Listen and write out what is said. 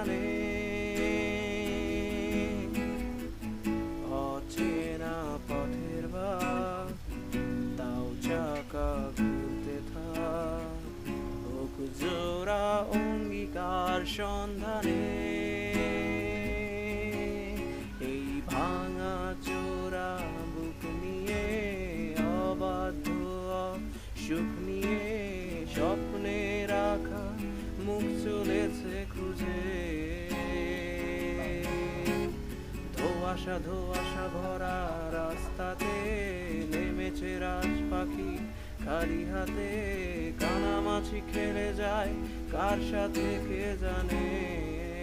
সন্ধানে অচেনা পথের ভাগ তাও চাকা ঘুরতে থাক হোক জোড়া অঙ্গীকার সন্ধানে এই ভাঙা চোরা বুক নিয়ে অবাধ্য সুখ নিয়ে স্বপ্নে রাখা মুখ চলেছে খুঁজে ধোঁয়াশা ধোঁয়াশা ভরা রাস্তাতে নেমেছে রাজ পাখি খালি হাতে কানামাছি খেলে যায় কার সাথে কে জানে।